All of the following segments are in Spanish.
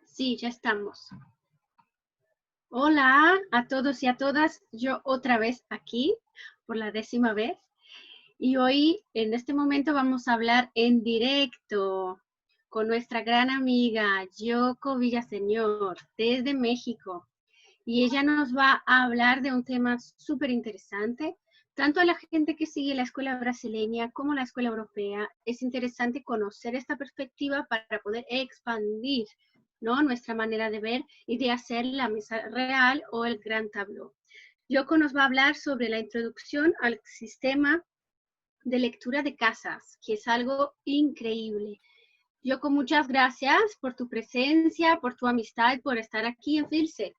Sí, ya estamos. Hola a todos y a todas. Yo otra vez aquí por la 10ª vez. Y hoy, en este momento, vamos a hablar en directo con nuestra gran amiga Yoko Villaseñor desde México. Y ella nos va a hablar de un tema súper interesante. Tanto a la gente que sigue la escuela brasileña como la escuela europea, es interesante conocer esta perspectiva para poder expandir, ¿no?, nuestra manera de ver y de hacer la mesa real o el gran tableau. Yoko nos va a hablar sobre la introducción al sistema de lectura de casas, que es algo increíble. Yoko, muchas gracias por tu presencia, por tu amistad, por estar aquí en Filse.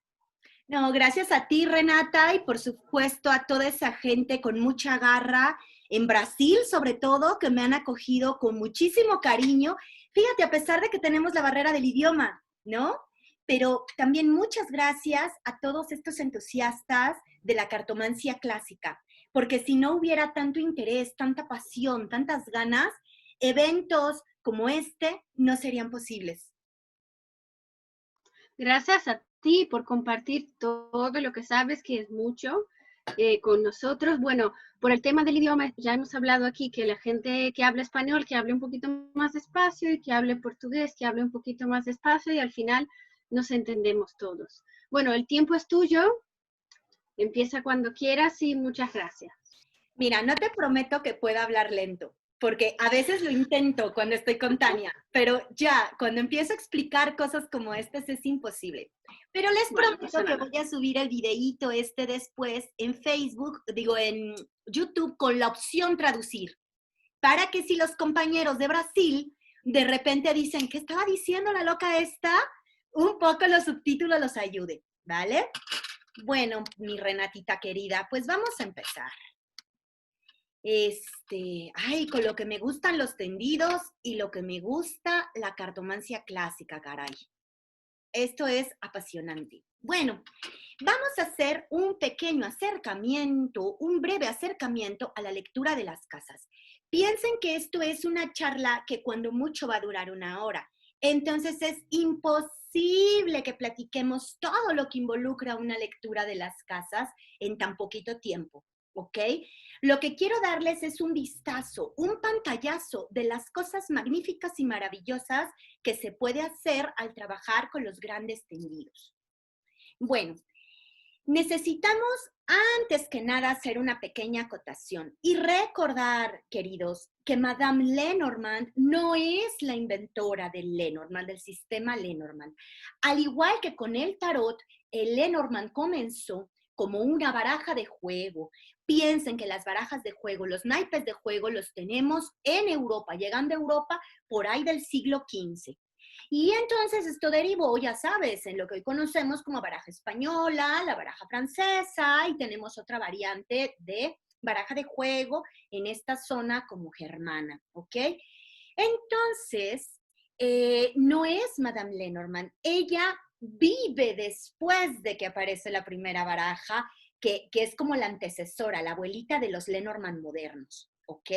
No, gracias a ti, Renata, y por supuesto a toda esa gente con mucha garra, en Brasil sobre todo, que me han acogido con muchísimo cariño. Fíjate, a pesar de que tenemos la barrera del idioma, ¿no? Pero también muchas gracias a todos estos entusiastas de la cartomancia clásica, porque si no hubiera tanto interés, tanta pasión, tantas ganas, eventos como este no serían posibles. Gracias a ti por compartir todo lo que sabes, que es mucho, con nosotros. Bueno, por el tema del idioma, ya hemos hablado aquí que la gente que habla español, que hable un poquito más despacio, y que hable portugués, que hable un poquito más despacio, y al final nos entendemos todos. Bueno, el tiempo es tuyo. Empieza cuando quieras y muchas gracias. Mira, no te prometo que pueda hablar lento, porque a veces lo intento cuando estoy con Tania, pero ya, cuando empiezo a explicar cosas como estas es imposible. Pero les prometo que voy a subir el videíto este después en Facebook, digo, en YouTube, con la opción traducir, para que si los compañeros de Brasil de repente dicen, ¿qué estaba diciendo la loca esta? Un poco los subtítulos los ayude, ¿vale? Bueno, mi Renatita querida, pues vamos a empezar. Con lo que me gustan los tendidos y lo que me gusta la cartomancia clásica, caray. Esto es apasionante. Bueno, vamos a hacer un pequeño acercamiento, un breve acercamiento a la lectura de las casas. Piensen que esto es una charla que cuando mucho va a durar 1 hora. Entonces es imposible que platiquemos todo lo que involucra una lectura de las casas en tan poquito tiempo, ¿ok? Lo que quiero darles es un vistazo, un pantallazo de las cosas magníficas y maravillosas que se puede hacer al trabajar con los grandes tendidos. Bueno, necesitamos antes que nada hacer una pequeña acotación y recordar, queridos, que Madame Lenormand no es la inventora del Lenormand, del sistema Lenormand. Al igual que con el tarot, el Lenormand comenzó como una baraja de juego. Piensen que las barajas de juego, los naipes de juego los tenemos en Europa, llegando a Europa por ahí del siglo XV. Y entonces esto derivó, ya sabes, en lo que hoy conocemos como baraja española, la baraja francesa, y tenemos otra variante de baraja de juego en esta zona como germana, ¿ok? Entonces, no es Madame Lenormand, ella vive después de que aparece la primera baraja, que es como la antecesora, la abuelita de los Lenormand modernos, ¿ok?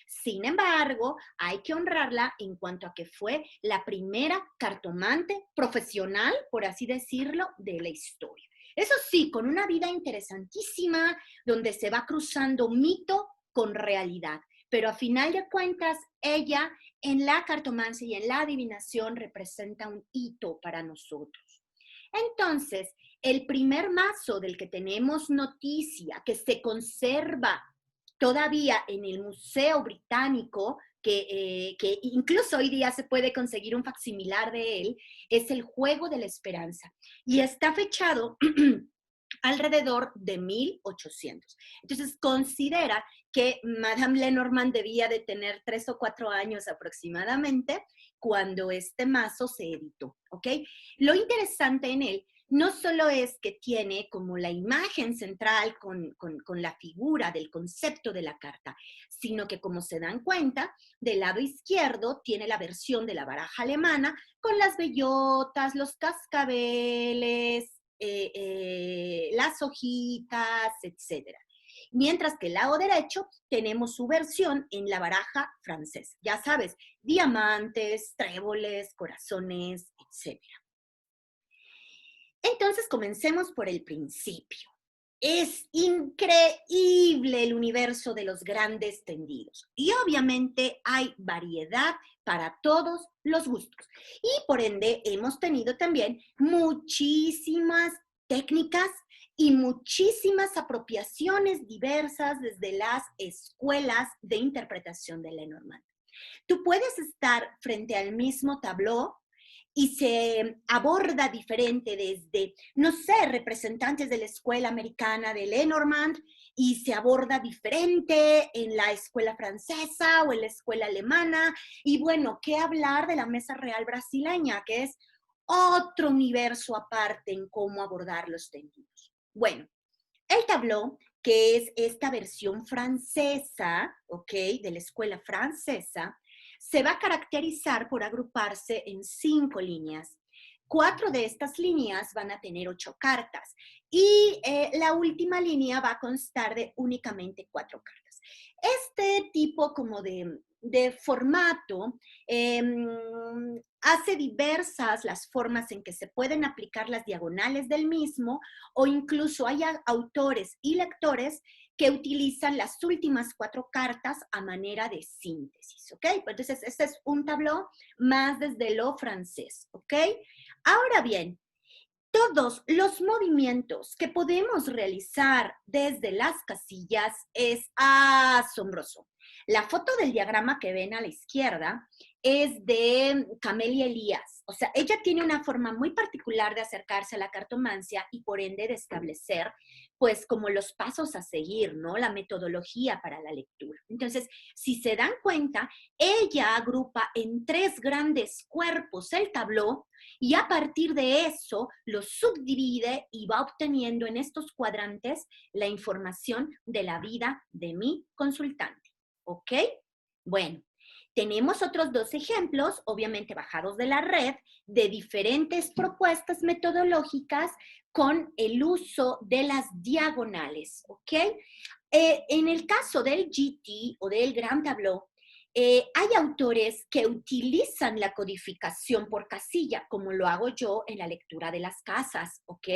Sin embargo, hay que honrarla en cuanto a que fue la primera cartomante profesional, por así decirlo, de la historia. Eso sí, con una vida interesantísima, donde se va cruzando mito con realidad. Pero a final de cuentas, ella en la cartomancia y en la adivinación representa un hito para nosotros. Entonces, el primer mazo del que tenemos noticia, que se conserva todavía en el Museo Británico, que incluso hoy día se puede conseguir un facsimilar de él, es el Juego de la Esperanza. Y está fechado alrededor de 1800. Entonces, considera que Madame Lenormand debía de tener 3 o 4 años aproximadamente cuando este mazo se editó, ¿ok? Lo interesante en él no solo es que tiene como la imagen central con la figura del concepto de la carta, sino que, como se dan cuenta, del lado izquierdo tiene la versión de la baraja alemana con las bellotas, los cascabeles, las hojitas, etc. Mientras que el lado derecho tenemos su versión en la baraja francesa. Ya sabes, diamantes, tréboles, corazones, etc. Entonces comencemos por el principio. Es increíble el universo de los grandes tendidos y obviamente hay variedad para todos los gustos. Y por ende hemos tenido también muchísimas técnicas y muchísimas apropiaciones diversas desde las escuelas de interpretación de Lenormand. Tú puedes estar frente al mismo tableau y se aborda diferente desde, no sé, representantes de la escuela americana de Lenormand, y se aborda diferente en la escuela francesa o en la escuela alemana, y bueno, ¿qué hablar de la Mesa Real brasileña, que es otro universo aparte en cómo abordar los tendidos? Bueno, el tableau, que es esta versión francesa, ¿ok?, de la escuela francesa, se va a caracterizar por agruparse en 5 líneas. 4 de estas líneas van a tener 8 cartas y la última línea va a constar de únicamente 4 cartas. Este tipo como de formato hace diversas las formas en que se pueden aplicar las diagonales del mismo, o incluso hay autores y lectores que utilizan las últimas 4 cartas a manera de síntesis, ¿ok? Entonces, este es un tableau más desde lo francés, ¿ok? Ahora bien, todos los movimientos que podemos realizar desde las casillas es asombroso. La foto del diagrama que ven a la izquierda es de Camelia Elías. O sea, ella tiene una forma muy particular de acercarse a la cartomancia y por ende de establecer, pues, como los pasos a seguir, ¿no? La metodología para la lectura. Entonces, si se dan cuenta, ella agrupa en 3 grandes cuerpos el tableau y a partir de eso lo subdivide y va obteniendo en estos cuadrantes la información de la vida de mi consultante. ¿Ok? Bueno, tenemos otros 2 ejemplos, obviamente bajados de la red, de diferentes propuestas metodológicas con el uso de las diagonales. ¿Ok? En el caso del GT o del Gran Tableau, hay autores que utilizan la codificación por casilla, como lo hago yo en la lectura de las casas, ¿ok?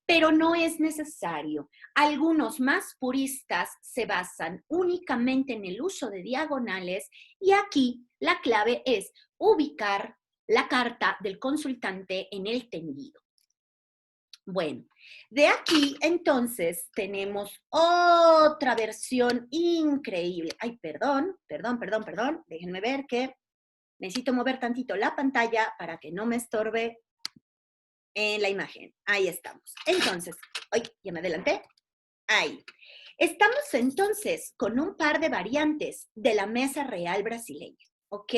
Pero no es necesario. Algunos más puristas se basan únicamente en el uso de diagonales y aquí la clave es ubicar la carta del consultante en el tendido. Bueno, de aquí entonces tenemos otra versión increíble. Ay, perdón. Déjenme ver que necesito mover tantito la pantalla para que no me estorbe en la imagen. Ahí estamos. Entonces, ay, ya me adelanté. Ahí. Estamos entonces con un par de variantes de la Mesa Real brasileña, ¿ok?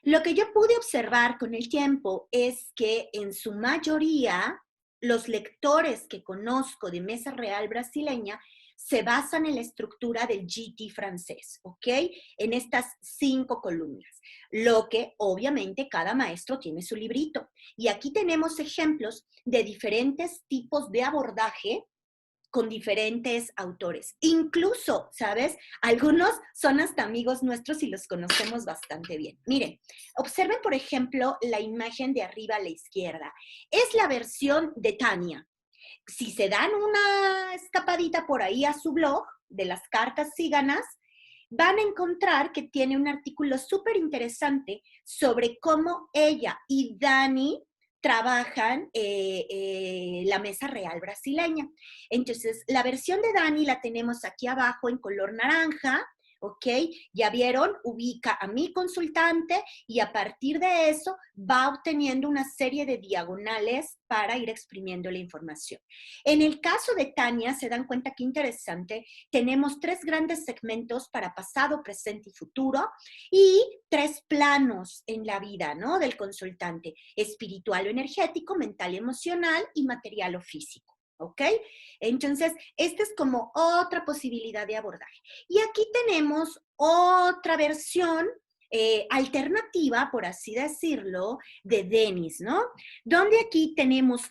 Lo que yo pude observar con el tiempo es que en su mayoría los lectores que conozco de Mesa Real brasileña se basan en la estructura del GT francés, ¿ok? En estas 5 columnas, lo que obviamente cada maestro tiene su librito. Y aquí tenemos ejemplos de diferentes tipos de abordaje con diferentes autores. Incluso, ¿sabes? Algunos son hasta amigos nuestros y los conocemos bastante bien. Miren, observen, por ejemplo, la imagen de arriba a la izquierda. Es la versión de Tania. Si se dan una escapadita por ahí a su blog de las cartas ciganas, van a encontrar que tiene un artículo súper interesante sobre cómo ella y Dani trabajan la Mesa Real brasileña. Entonces, la versión de Dani la tenemos aquí abajo en color naranja, ¿ok? Ya vieron, ubica a mi consultante y a partir de eso va obteniendo una serie de diagonales para ir exprimiendo la información. En el caso de Tania, se dan cuenta qué interesante, tenemos 3 grandes segmentos para pasado, presente y futuro y 3 planos en la vida, ¿no? Del consultante, espiritual o energético, mental y emocional y material o físico. ¿Ok? Entonces, esta es como otra posibilidad de abordaje. Y aquí tenemos otra versión alternativa, por así decirlo, de Denis, ¿no? Donde aquí tenemos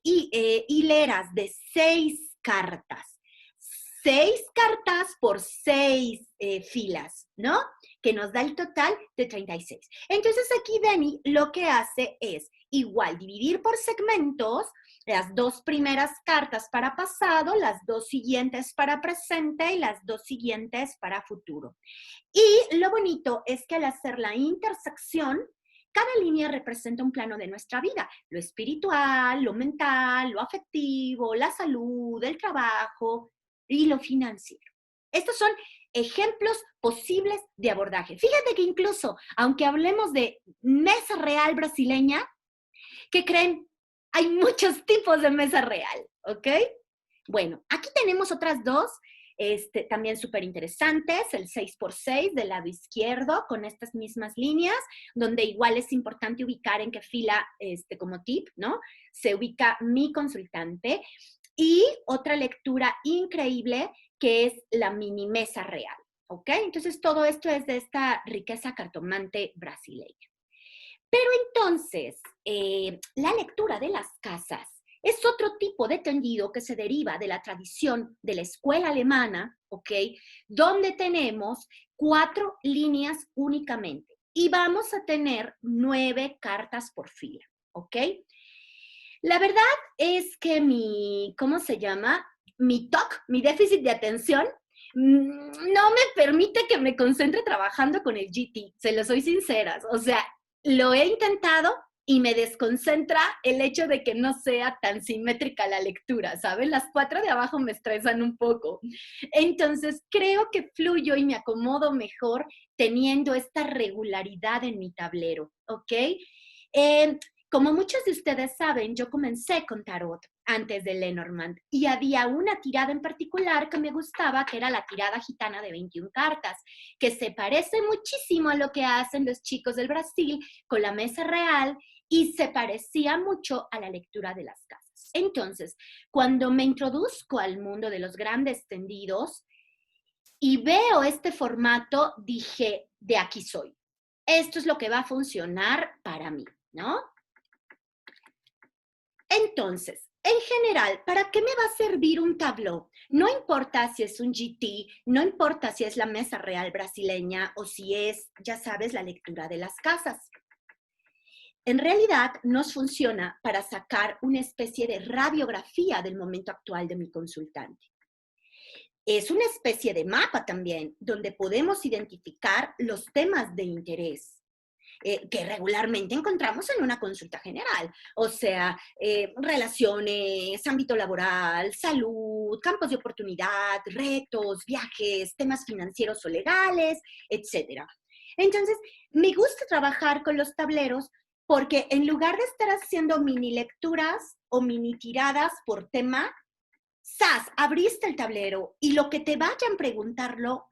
hileras de 6 cartas. 6 cartas por 6 filas, ¿no? Que nos da el total de 36. Entonces aquí Dani lo que hace es igual dividir por segmentos las 2 primeras cartas para pasado, las 2 siguientes para presente y las 2 siguientes para futuro. Y lo bonito es que al hacer la intersección, cada línea representa un plano de nuestra vida, lo espiritual, lo mental, lo afectivo, la salud, el trabajo y lo financiero. Estos son ejemplos posibles de abordaje. Fíjate que incluso, aunque hablemos de mesa real brasileña, ¿qué creen? Hay muchos tipos de mesa real, ¿ok? Bueno, aquí tenemos otras dos, también súper interesantes, el 6x6 del lado izquierdo, con estas mismas líneas, donde igual es importante ubicar en qué fila, como tip, ¿no? Se ubica mi consultante. Y otra lectura increíble, que es la mini mesa real, ¿ok? Entonces, todo esto es de esta riqueza cartomante brasileña. Pero entonces, la lectura de las casas es otro tipo de tendido que se deriva de la tradición de la escuela alemana, ¿ok? Donde tenemos 4 líneas únicamente y vamos a tener 9 cartas por fila, ¿ok? La verdad es que ¿cómo se llama? Mi TOC, mi déficit de atención, no me permite que me concentre trabajando con el GT, se lo soy sincera. O sea, lo he intentado y me desconcentra el hecho de que no sea tan simétrica la lectura, ¿saben? Las 4 de abajo me estresan un poco. Entonces, creo que fluyo y me acomodo mejor teniendo esta regularidad en mi tablero, ¿ok? Como muchos de ustedes saben, yo comencé con tarot antes de Lenormand y había una tirada en particular que me gustaba, que era la tirada gitana de 21 cartas, que se parece muchísimo a lo que hacen los chicos del Brasil con la mesa real y se parecía mucho a la lectura de las casas. Entonces, cuando me introduzco al mundo de los grandes tendidos y veo este formato, dije, de aquí soy. Esto es lo que va a funcionar para mí, ¿no? Entonces, en general, ¿para qué me va a servir un tableau? No importa si es un GT, no importa si es la mesa real brasileña o si es, ya sabes, la lectura de las casas. En realidad, nos funciona para sacar una especie de radiografía del momento actual de mi consultante. Es una especie de mapa también, donde podemos identificar los temas de interés. Que regularmente encontramos en una consulta general, o sea, relaciones, ámbito laboral, salud, campos de oportunidad, retos, viajes, temas financieros o legales, etc. Entonces, me gusta trabajar con los tableros porque en lugar de estar haciendo mini lecturas o mini tiradas por tema, ¡zas! Abriste el tablero y lo que te vayan preguntando,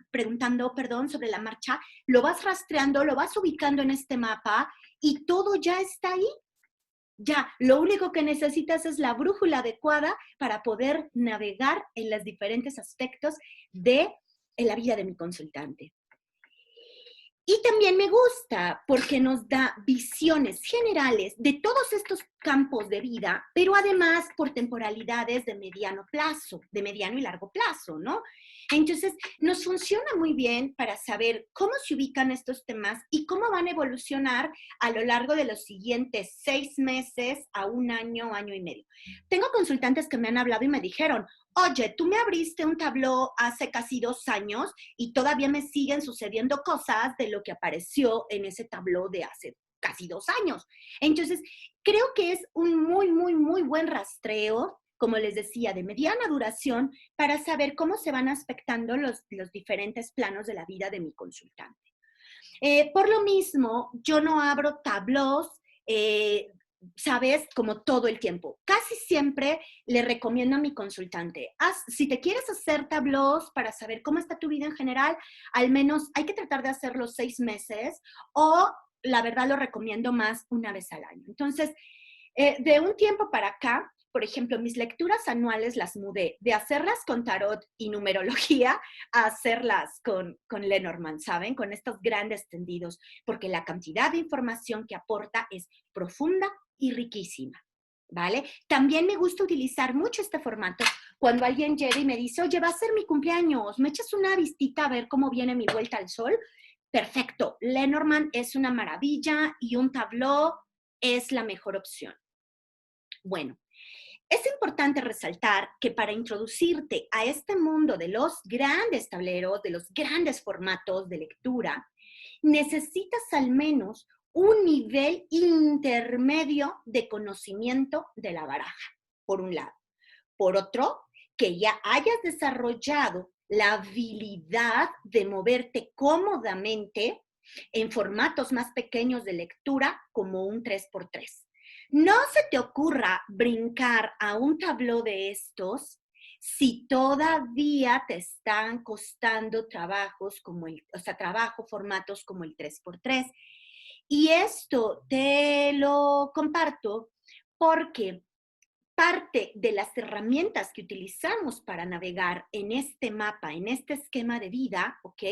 sobre la marcha, lo vas rastreando, lo vas ubicando en este mapa y todo ya está ahí. Ya, lo único que necesitas es la brújula adecuada para poder navegar en los diferentes aspectos de la vida de mi consultante. Y también me gusta porque nos da visiones generales de todos estos campos de vida, pero además por temporalidades de mediano plazo, de mediano y largo plazo, ¿no? Entonces, nos funciona muy bien para saber cómo se ubican estos temas y cómo van a evolucionar a lo largo de los siguientes 6 meses a 1 año, año y medio. Tengo consultantes que me han hablado y me dijeron, oye, tú me abriste un tableau hace casi 2 años y todavía me siguen sucediendo cosas de lo que apareció en ese tableau de hace casi 2 años. Entonces, creo que es un muy, muy, muy buen rastreo, como les decía, de mediana duración para saber cómo se van aspectando los diferentes planos de la vida de mi consultante. Por lo mismo, yo no abro tableaus, sabes, como todo el tiempo. Casi siempre le recomiendo a mi consultante, si te quieres hacer tableaus para saber cómo está tu vida en general, al menos hay que tratar de hacerlo 6 meses o la verdad lo recomiendo más una vez al año. Entonces, de un tiempo para acá, por ejemplo, mis lecturas anuales las mudé de hacerlas con tarot y numerología a hacerlas con Lenormand, ¿saben? Con estos grandes tendidos, porque la cantidad de información que aporta es profunda y riquísima. ¿vale? También me gusta utilizar mucho este formato cuando alguien llega y me dice, oye, va a ser mi cumpleaños, ¿me echas una vistita a ver cómo viene mi vuelta al sol? Perfecto, Lenormand es una maravilla y un Tableau es la mejor opción. Bueno, es importante resaltar que para introducirte a este mundo de los grandes tableros, de los grandes formatos de lectura, necesitas al menos un nivel intermedio de conocimiento de la baraja, por un lado. Por otro, que ya hayas desarrollado la habilidad de moverte cómodamente en formatos más pequeños de lectura como un 3x3. No se te ocurra brincar a un tabló de estos si todavía te están costando formatos como el 3x3. Y esto te lo comparto porque parte de las herramientas que utilizamos para navegar en este mapa, en este esquema de vida, ¿ok?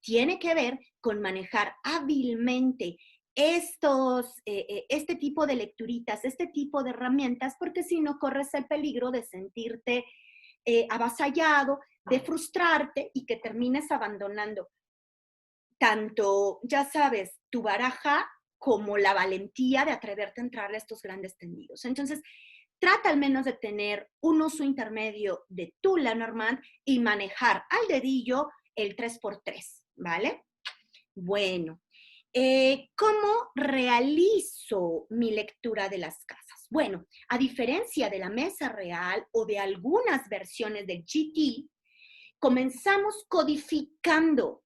Tiene que ver con manejar hábilmente este tipo de lecturitas, este tipo de herramientas, porque si no corres el peligro de sentirte avasallado, de frustrarte y que termines abandonando tanto, ya sabes, tu baraja como la valentía de atreverte a entrarle a estos grandes tendidos. Entonces, trata al menos de tener un uso intermedio de tu Lenormand y manejar al dedillo el 3x3, ¿vale? Bueno, ¿cómo realizo mi lectura de las casas? Bueno, a diferencia de la mesa real o de algunas versiones del GT, comenzamos codificando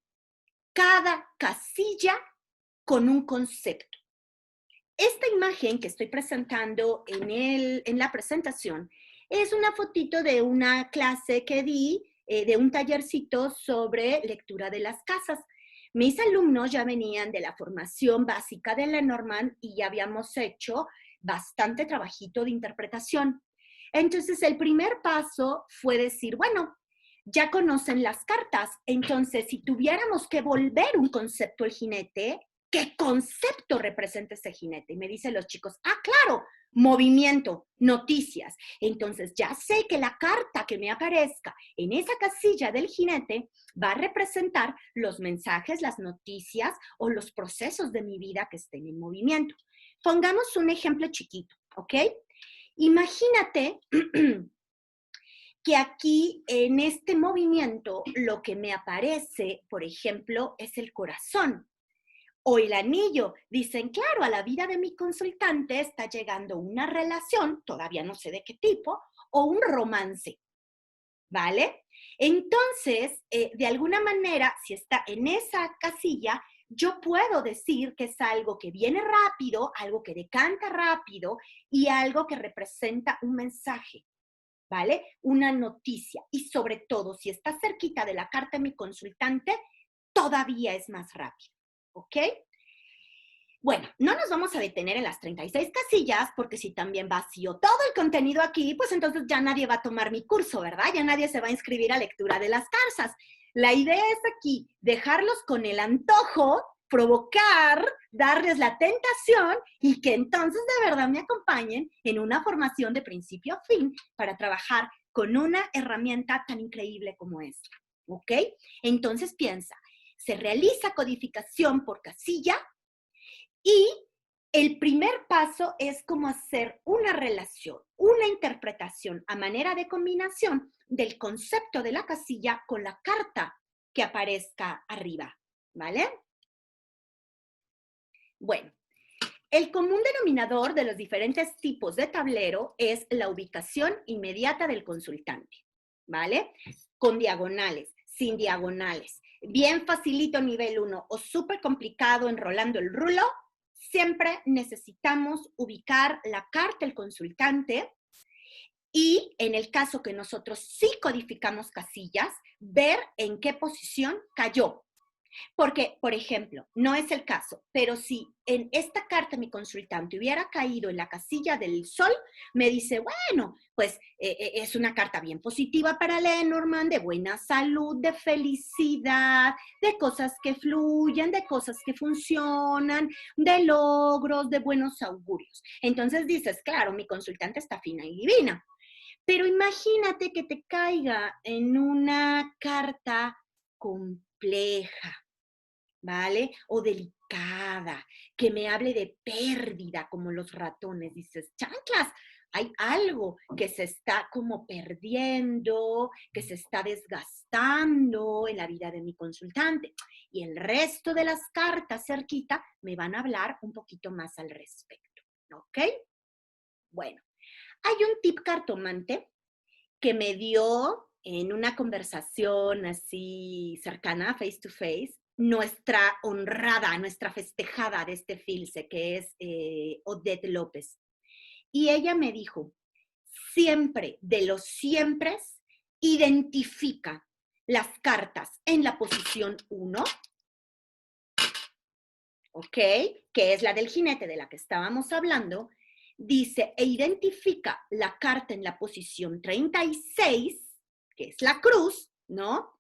cada casilla con un concepto. Esta imagen que estoy presentando en la presentación es una fotito de una clase que di, de un tallercito sobre lectura de las casas. Mis alumnos ya venían de la formación básica de Lenormand y ya habíamos hecho bastante trabajito de interpretación. Entonces, el primer paso fue decir, bueno, ya conocen las cartas, entonces si tuviéramos que volver un concepto al jinete, ¿qué concepto representa ese jinete? Y me dicen los chicos, claro, movimiento, noticias. Entonces ya sé que la carta que me aparezca en esa casilla del jinete va a representar los mensajes, las noticias o los procesos de mi vida que estén en movimiento. Pongamos un ejemplo chiquito, ¿ok? Imagínate que aquí en este movimiento lo que me aparece, por ejemplo, es el corazón o el anillo. Dicen, claro, a la vida de mi consultante está llegando una relación, todavía no sé de qué tipo, o un romance, ¿vale? Entonces, de alguna manera, si está en esa casilla, yo puedo decir que es algo que viene rápido, algo que decanta rápido y algo que representa un mensaje, ¿vale? Una noticia. Y sobre todo, si está cerquita de la carta de mi consultante, todavía es más rápido, ¿ok? Bueno, no nos vamos a detener en las 36 casillas, porque si también vacío todo el contenido aquí, pues entonces ya nadie va a tomar mi curso, ¿verdad? Ya nadie se va a inscribir a lectura de las casas. La idea es aquí dejarlos con el antojo, provocar, darles la tentación y que entonces de verdad me acompañen en una formación de principio a fin para trabajar con una herramienta tan increíble como esta, ¿ok? Entonces piensa, se realiza codificación por casilla y el primer paso es como hacer una relación, una interpretación a manera de combinación del concepto de la casilla con la carta que aparezca arriba, ¿vale? Bueno, el común denominador de los diferentes tipos de tablero es la ubicación inmediata del consultante, ¿vale? Con diagonales, sin diagonales, bien facilito nivel 1 o súper complicado enrolando el rulo, siempre necesitamos ubicar la carta del consultante y en el caso que nosotros sí codificamos casillas, ver en qué posición cayó. Porque, por ejemplo, no es el caso, pero si en esta carta mi consultante hubiera caído en la casilla del sol, me dice, bueno, pues es una carta bien positiva para Lenormand, de buena salud, de felicidad, de cosas que fluyen, de cosas que funcionan, de logros, de buenos augurios. Entonces dices, claro, mi consultante está fina y divina. Pero imagínate que te caiga en una carta compleja, ¿vale? O delicada, que me hable de pérdida como los ratones. Dices, chanclas, hay algo que se está como perdiendo, que se está desgastando en la vida de mi consultante. Y el resto de las cartas cerquita me van a hablar un poquito más al respecto, ¿ok? Bueno, hay un tip cartomante que me dio en una conversación así cercana, face to face, nuestra honrada, nuestra festejada de este filce, que es Odette López. Y ella me dijo, siempre de los siempre, identifica las cartas en la posición 1, ¿ok? Que es la del jinete de la que estábamos hablando. Dice, e identifica la carta en la posición 36, que es la cruz, ¿no?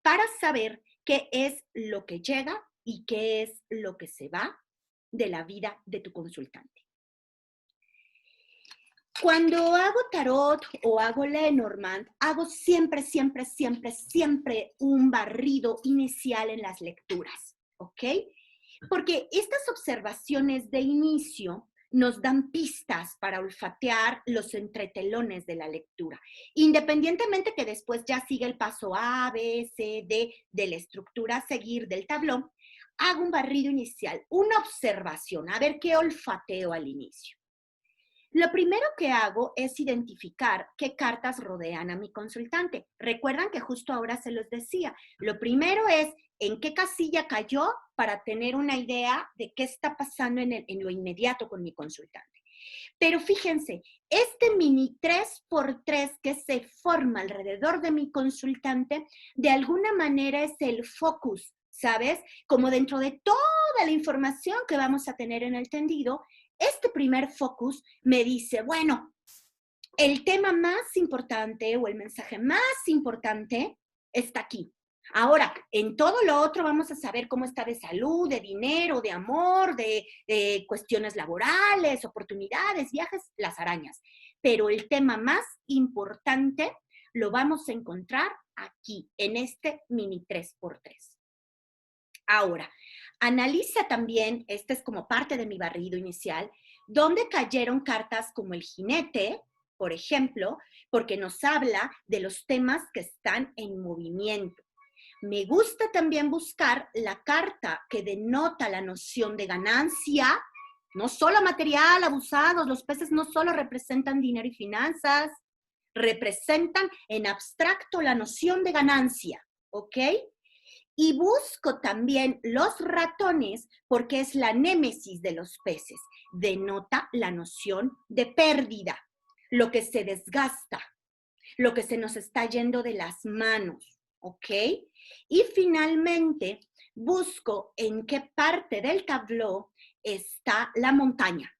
Para saber qué es lo que llega y qué es lo que se va de la vida de tu consultante. Cuando hago tarot o hago Lenormand, hago siempre un barrido inicial en las lecturas, ¿ok? Porque estas observaciones de inicio nos dan pistas para olfatear los entretelones de la lectura, independientemente que después ya siga el paso A, B, C, D de la estructura a seguir del tablón. Hago un barrido inicial, una observación, a ver qué olfateo al inicio. Lo primero que hago es identificar qué cartas rodean a mi consultante. Recuerdan que justo ahora se los decía. Lo primero es en qué casilla cayó para tener una idea de qué está pasando en lo inmediato con mi consultante. Pero fíjense, este mini 3x3 que se forma alrededor de mi consultante, de alguna manera es el focus, ¿sabes? Como dentro de toda la información que vamos a tener en el tendido, este primer focus me dice, bueno, el tema más importante o el mensaje más importante está aquí. Ahora, en todo lo otro vamos a saber cómo está de salud, de dinero, de amor, de cuestiones laborales, oportunidades, viajes, las arañas. Pero el tema más importante lo vamos a encontrar aquí, en este mini 3x3. Ahora, analiza también, este es como parte de mi barrido inicial, dónde cayeron cartas como el jinete, por ejemplo, porque nos habla de los temas que están en movimiento. Me gusta también buscar la carta que denota la noción de ganancia, no solo material, abusados, los peces no solo representan dinero y finanzas, representan en abstracto la noción de ganancia, ¿ok? Y busco también los ratones porque es la némesis de los peces. Denota la noción de pérdida, lo que se desgasta, lo que se nos está yendo de las manos, ¿ok? Y finalmente busco en qué parte del tabló está la montaña,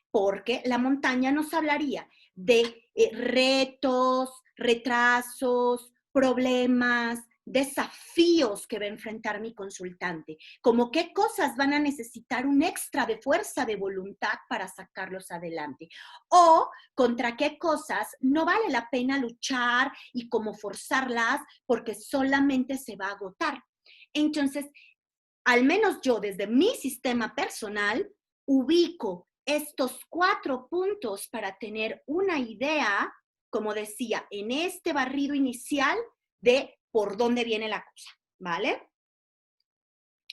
porque la montaña nos hablaría de retos, retrasos, problemas, desafíos que va a enfrentar mi consultante, como qué cosas van a necesitar un extra de fuerza de voluntad para sacarlos adelante, o contra qué cosas no vale la pena luchar y como forzarlas porque solamente se va a agotar. Entonces, al menos yo desde mi sistema personal ubico estos 4 puntos para tener una idea, como decía, en este barrido inicial de por dónde viene la cosa, ¿vale?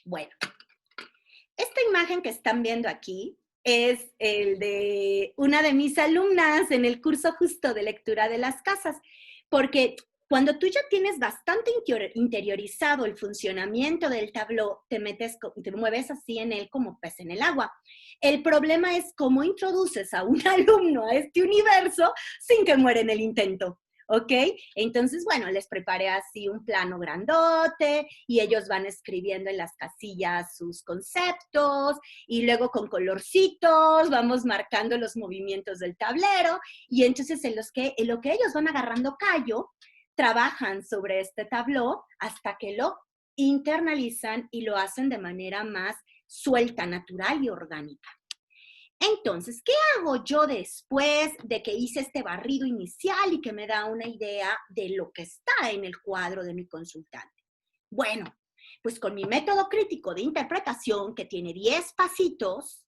Bueno, esta imagen que están viendo aquí es el de una de mis alumnas en el curso justo de lectura de las casas, porque cuando tú ya tienes bastante interiorizado el funcionamiento del tabló, te mueves así en él como pez en el agua. El problema es cómo introduces a un alumno a este universo sin que muera en el intento. ¿ok? Entonces, bueno, les preparé así un plano grandote y ellos van escribiendo en las casillas sus conceptos y luego con colorcitos vamos marcando los movimientos del tablero y entonces en lo que ellos van agarrando callo, trabajan sobre este tabló hasta que lo internalizan y lo hacen de manera más suelta, natural y orgánica. Entonces, ¿qué hago yo después de que hice este barrido inicial y que me da una idea de lo que está en el cuadro de mi consultante? Bueno, pues con mi método crítico de interpretación, que tiene 10 pasitos,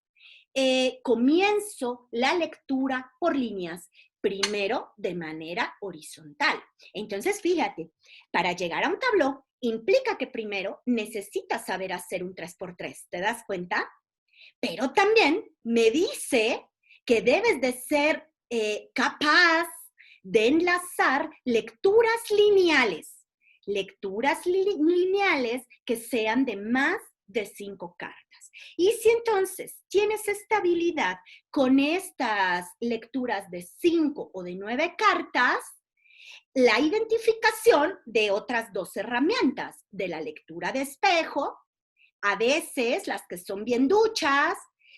comienzo la lectura por líneas, primero de manera horizontal. Entonces, fíjate, para llegar a un tabló implica que primero necesitas saber hacer un 3x3. ¿Te das cuenta? Pero también me dice que debes de ser capaz de enlazar lecturas lineales que sean de más de 5 cartas. Y si entonces tienes esta habilidad con estas lecturas de 5 o de 9 cartas, la identificación de otras 2 herramientas, de la lectura de espejo, a veces las que son bien duchas,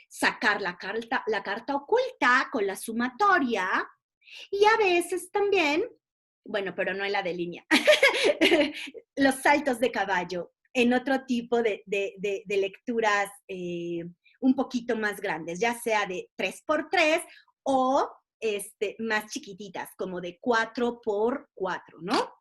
sacar la carta oculta con la sumatoria y a veces también, bueno, pero no en la de línea, los saltos de caballo en otro tipo de lecturas un poquito más grandes, ya sea de 3x3 o más chiquititas, como de 4x4, ¿no?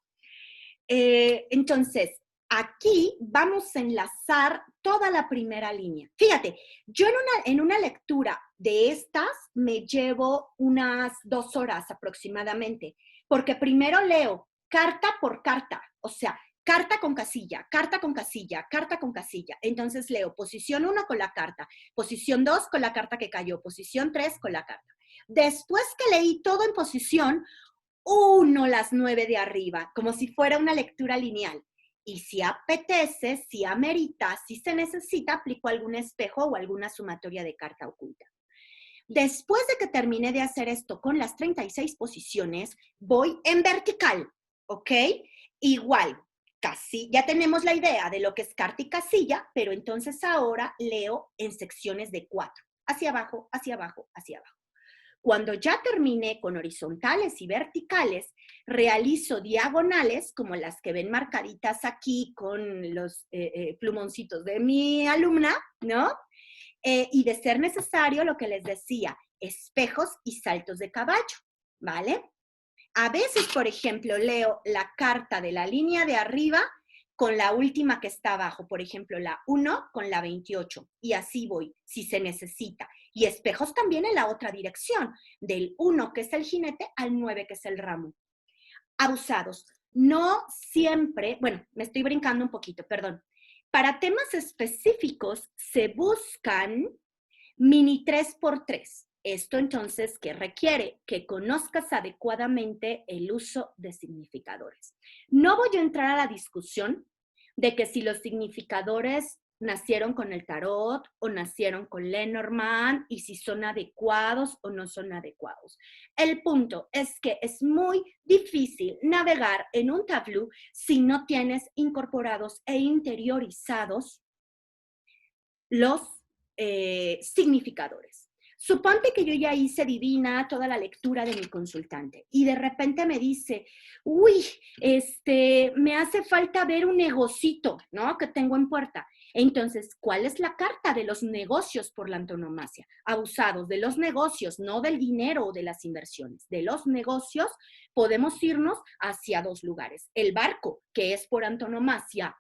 Entonces, aquí vamos a enlazar toda la primera línea. Fíjate, yo en una lectura de estas me llevo unas 2 horas aproximadamente, porque primero leo carta por carta, o sea, carta con casilla, carta con casilla, carta con casilla. Entonces leo posición 1 con la carta, posición 2 con la carta que cayó, posición 3 con la carta. Después que leí todo en posición, las 9 de arriba, como si fuera una lectura lineal. Y si apetece, si amerita, si se necesita, aplico algún espejo o alguna sumatoria de carta oculta. Después de que terminé de hacer esto con las 36 posiciones, voy en vertical, ¿ok? Igual, casi, ya tenemos la idea de lo que es carta y casilla, pero entonces ahora leo en secciones de 4, hacia abajo, hacia abajo, hacia abajo. Cuando ya terminé con horizontales y verticales, realizo diagonales, como las que ven marcaditas aquí con los plumoncitos de mi alumna, ¿no? Y de ser necesario, lo que les decía, espejos y saltos de caballo, ¿vale? A veces, por ejemplo, leo la carta de la línea de arriba con la última que está abajo, por ejemplo, la 1 con la 28, y así voy, si se necesita. Y espejos también en la otra dirección, del 1 que es el jinete al 9 que es el ramo. Abusados. No siempre, bueno, me estoy brincando un poquito, perdón. Para temas específicos se buscan mini 3x3. Esto entonces, ¿qué requiere? Que conozcas adecuadamente el uso de significadores. No voy a entrar a la discusión de que si los significadores nacieron con el tarot o nacieron con Lenormand y si son adecuados o no son adecuados. El punto es que es muy difícil navegar en un tableau si no tienes incorporados e interiorizados los significadores. Suponte que yo ya hice divina toda la lectura de mi consultante y de repente me dice, uy, me hace falta ver un negocito, ¿no? Que tengo en puerta. Entonces, ¿cuál es la carta de los negocios por la antonomasia? Abusados de los negocios, no del dinero o de las inversiones. De los negocios podemos irnos hacia 2 lugares. El barco, que es por antonomasia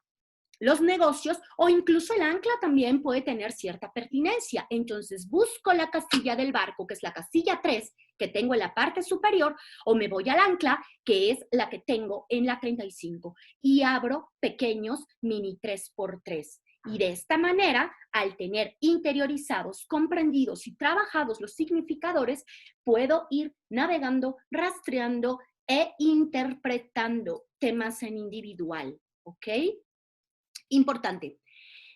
los negocios, o incluso el ancla también puede tener cierta pertinencia. Entonces busco la casilla del barco, que es la casilla 3, que tengo en la parte superior, o me voy al ancla, que es la que tengo en la 35, y abro pequeños mini 3x3. Y de esta manera, al tener interiorizados, comprendidos y trabajados los significadores, puedo ir navegando, rastreando e interpretando temas en individual, ¿ok? Importante,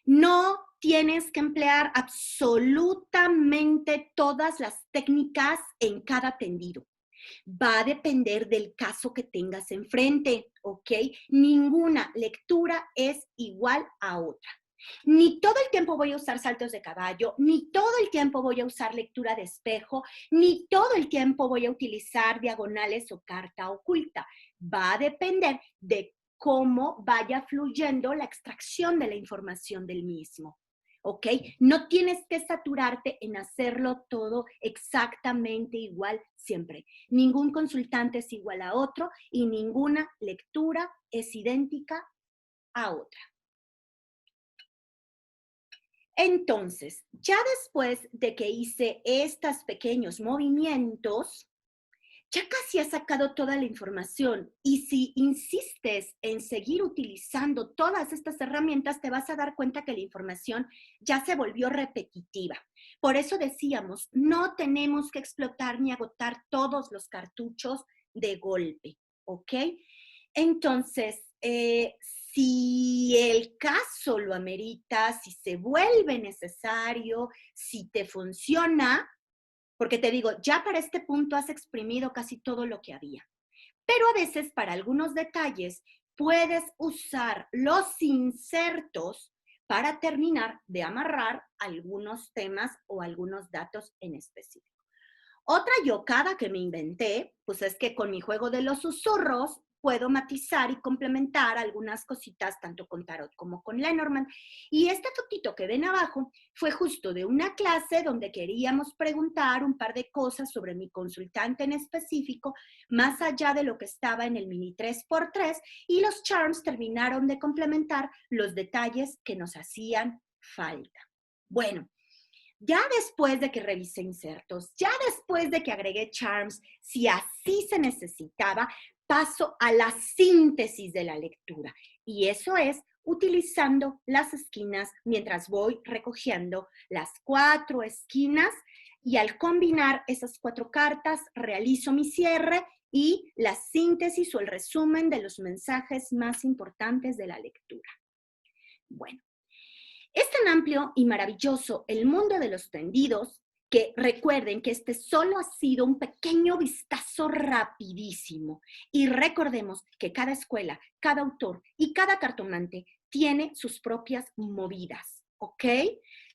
no tienes que emplear absolutamente todas las técnicas en cada tendido. Va a depender del caso que tengas enfrente, ¿ok? Ninguna lectura es igual a otra. Ni todo el tiempo voy a usar saltos de caballo, ni todo el tiempo voy a usar lectura de espejo, ni todo el tiempo voy a utilizar diagonales o carta oculta. Va a depender de cómo vaya fluyendo la extracción de la información del mismo. ¿Ok? No tienes que saturarte en hacerlo todo exactamente igual siempre. Ningún consultante es igual a otro y ninguna lectura es idéntica a otra. Entonces, ya después de que hice estos pequeños movimientos, ya casi has sacado toda la información y si insistes en seguir utilizando todas estas herramientas, te vas a dar cuenta que la información ya se volvió repetitiva. Por eso decíamos, no tenemos que explotar ni agotar todos los cartuchos de golpe, ¿ok? Entonces, si el caso lo amerita, si se vuelve necesario, si te funciona, porque te digo, ya para este punto has exprimido casi todo lo que había. Pero a veces para algunos detalles puedes usar los insertos para terminar de amarrar algunos temas o algunos datos en específico. Otra yocada que me inventé, pues es que con mi juego de los susurros puedo matizar y complementar algunas cositas tanto con Tarot como con Lenormand. Y esta fotito que ven abajo fue justo de una clase donde queríamos preguntar un par de cosas sobre mi consultante en específico, más allá de lo que estaba en el mini 3x3, y los charms terminaron de complementar los detalles que nos hacían falta. Bueno, ya después de que revisé insertos, ya después de que agregué charms, si así se necesitaba, paso a la síntesis de la lectura. Y eso es utilizando las esquinas mientras voy recogiendo las 4 esquinas y al combinar esas 4 cartas realizo mi cierre y la síntesis o el resumen de los mensajes más importantes de la lectura. Bueno. Es tan amplio y maravilloso el mundo de los tendidos que recuerden que este solo ha sido un pequeño vistazo rapidísimo. Y recordemos que cada escuela, cada autor y cada cartomante tiene sus propias movidas, ¿ok?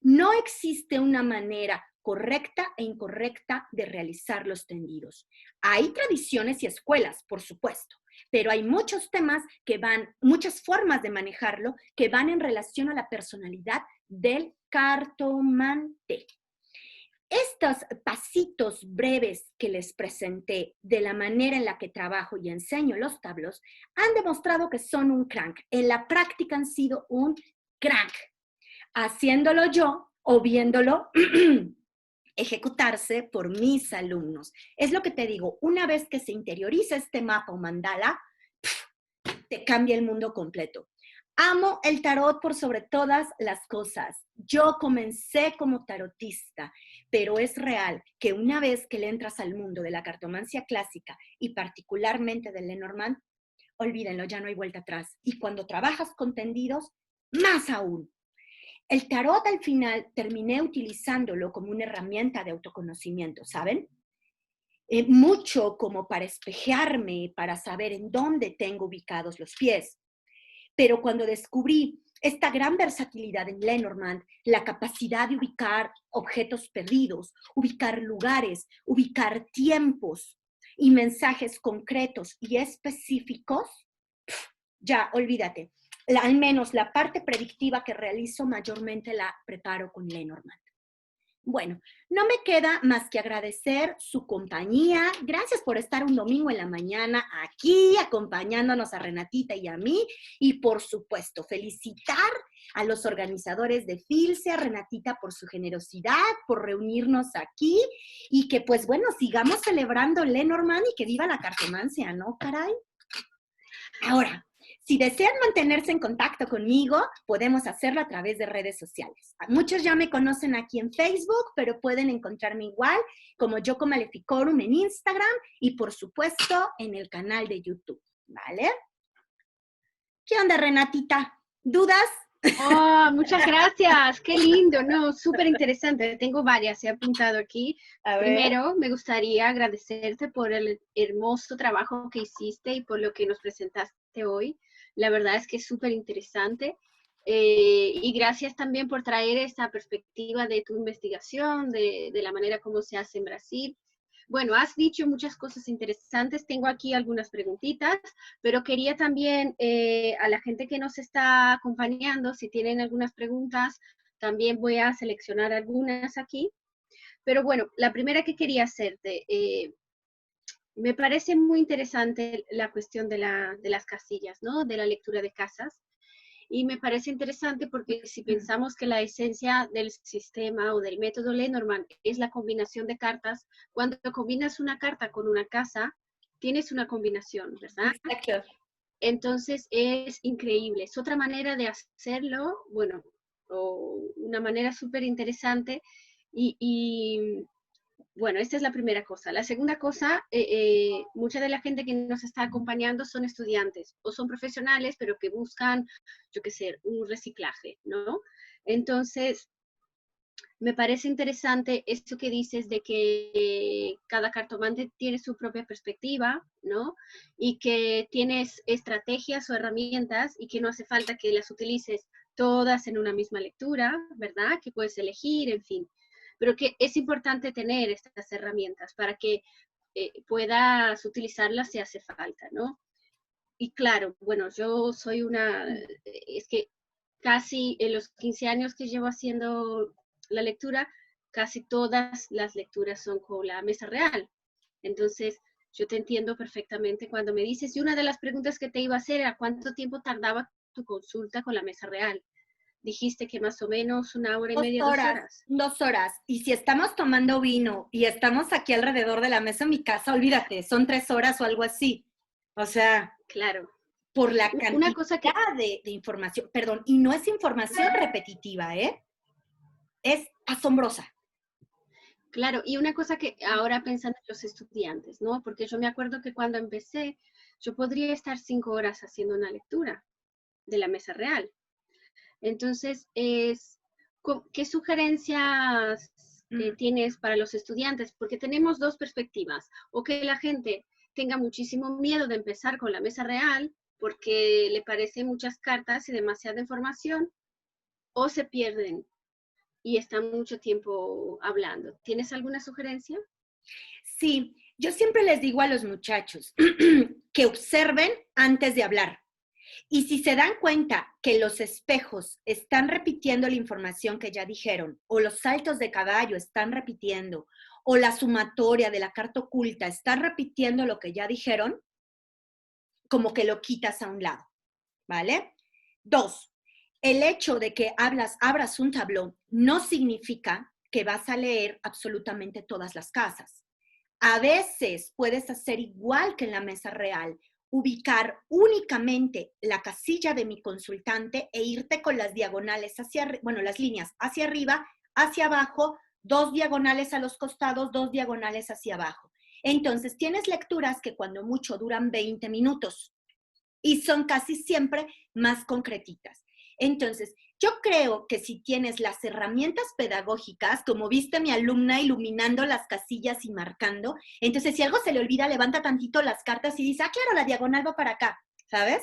No existe una manera correcta e incorrecta de realizar los tendidos. Hay tradiciones y escuelas, por supuesto, pero hay muchos temas que van, muchas formas de manejarlo que van en relación a la personalidad del cartomante. Estos pasitos breves que les presenté de la manera en la que trabajo y enseño los tablos han demostrado que son un crank. En la práctica han sido un crank. Haciéndolo yo o viéndolo ejecutarse por mis alumnos. Es lo que te digo, una vez que se interioriza este mapa o mandala, te cambia el mundo completo. Amo el tarot por sobre todas las cosas. Yo comencé como tarotista, pero es real que una vez que le entras al mundo de la cartomancia clásica y particularmente del Lenormand, olvídenlo, ya no hay vuelta atrás. Y cuando trabajas con tendidos, más aún. El tarot al final terminé utilizándolo como una herramienta de autoconocimiento, ¿saben? Mucho como para espejearme, para saber en dónde tengo ubicados los pies. Pero cuando descubrí esta gran versatilidad en Lenormand, la capacidad de ubicar objetos perdidos, ubicar lugares, ubicar tiempos y mensajes concretos y específicos, ya olvídate. Al menos la parte predictiva que realizo mayormente la preparo con Lenormand. Bueno, no me queda más que agradecer su compañía. Gracias por estar un domingo en la mañana aquí acompañándonos a Renatita y a mí. Y por supuesto, felicitar a los organizadores de Filce, a Renatita por su generosidad, por reunirnos aquí y que pues bueno, sigamos celebrando Lenormand y que viva la cartomancia, ¿no, caray? Ahora, si desean mantenerse en contacto conmigo, podemos hacerlo a través de redes sociales. Muchos ya me conocen aquí en Facebook, pero pueden encontrarme igual como Yoko Maleficorum en Instagram y, por supuesto, en el canal de YouTube, ¿vale? ¿Qué onda, Renatita? ¿Dudas? Oh, muchas gracias, qué lindo, no, súper interesante. Tengo varias, he apuntado aquí. A ver. Primero, me gustaría agradecerte por el hermoso trabajo que hiciste y por lo que nos presentaste hoy. La verdad es que es súper interesante. Y gracias también por traer esta perspectiva de tu investigación, de la manera como se hace en Brasil. Bueno, has dicho muchas cosas interesantes. Tengo aquí algunas preguntitas, pero quería también a la gente que nos está acompañando, si tienen algunas preguntas, también voy a seleccionar algunas aquí. Pero bueno, la primera que quería hacerte, me parece muy interesante la cuestión de las casillas, ¿no? De la lectura de casas. Y me parece interesante porque si pensamos que la esencia del sistema o del método Lenormand es la combinación de cartas, cuando combinas una carta con una casa, tienes una combinación, ¿verdad? Exacto. Entonces es increíble. Es otra manera de hacerlo, bueno, o una manera súper interesante. Y bueno, esta es la primera cosa. La segunda cosa, mucha de la gente que nos está acompañando son estudiantes o son profesionales, pero que buscan, yo qué sé, un reciclaje, ¿no? Entonces, me parece interesante esto que dices de que cada cartomante tiene su propia perspectiva, ¿no? Y que tienes estrategias o herramientas y que no hace falta que las utilices todas en una misma lectura, ¿verdad? Que puedes elegir, en fin. Pero que es importante tener estas herramientas para que puedas utilizarlas si hace falta, ¿no? Y claro, bueno, yo soy es que casi en los 15 años que llevo haciendo la lectura, casi todas las lecturas son con la mesa real. Entonces, yo te entiendo perfectamente cuando me dices, y una de las preguntas que te iba a hacer era cuánto tiempo tardaba tu consulta con la mesa real. Dijiste que más o menos 1 hora y media, 2 horas, $2. 2 horas. Y si estamos tomando vino y estamos aquí alrededor de la mesa en mi casa, olvídate, son 3 horas o algo así. O sea, Claro. por la Una cantidad cosa que, de información, perdón, y no es información repetitiva, ¿eh? Es asombrosa. claro, y una cosa que ahora pensando en los estudiantes, ¿no? Porque yo me acuerdo que cuando empecé, yo podría estar 5 horas haciendo una lectura de la mesa real. Entonces, ¿qué sugerencias tienes para los estudiantes? Porque tenemos dos perspectivas, o que la gente tenga muchísimo miedo de empezar con la mesa real porque le parecen muchas cartas y demasiada información, o se pierden y están mucho tiempo hablando. ¿Tienes alguna sugerencia? Sí, yo siempre les digo a los muchachos que observen antes de hablar. Y si se dan cuenta que los espejos están repitiendo la información que ya dijeron, o los saltos de caballo están repitiendo, o la sumatoria de la carta oculta están repitiendo lo que ya dijeron, como que lo quitas a un lado, ¿vale? 2, el hecho de que abras un tablón no significa que vas a leer absolutamente todas las casas. A veces puedes hacer igual que en la mesa real, ubicar únicamente la casilla de mi consultante e irte con las diagonales las líneas hacia arriba, hacia abajo, 2 diagonales a los costados, 2 diagonales hacia abajo. Entonces tienes lecturas que cuando mucho duran 20 minutos y son casi siempre más concretitas. Entonces, yo creo que si tienes las herramientas pedagógicas, como viste mi alumna iluminando las casillas y marcando, entonces si algo se le olvida, levanta tantito las cartas y dice, ah, claro, la diagonal va para acá, ¿sabes?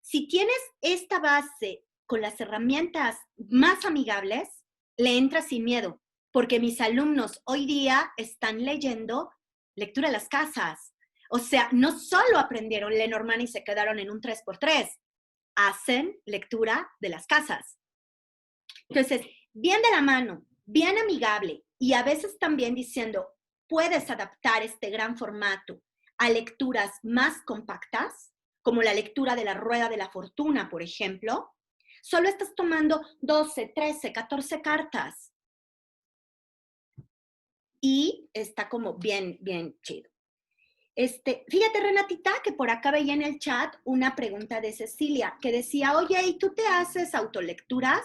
Si tienes esta base con las herramientas más amigables, le entras sin miedo, porque mis alumnos hoy día están leyendo lectura de las casas. O sea, no solo aprendieron Lenormand y se quedaron en un 3x3, hacen lectura de las casas. Entonces, bien de la mano, bien amigable y a veces también diciendo, puedes adaptar este gran formato a lecturas más compactas, como la lectura de la Rueda de la Fortuna, por ejemplo, solo estás tomando 12, 13, 14 cartas. Y está como bien, bien chido. Fíjate, Renatita, que por acá veía en el chat una pregunta de Cecilia que decía, oye, ¿y tú te haces autolecturas?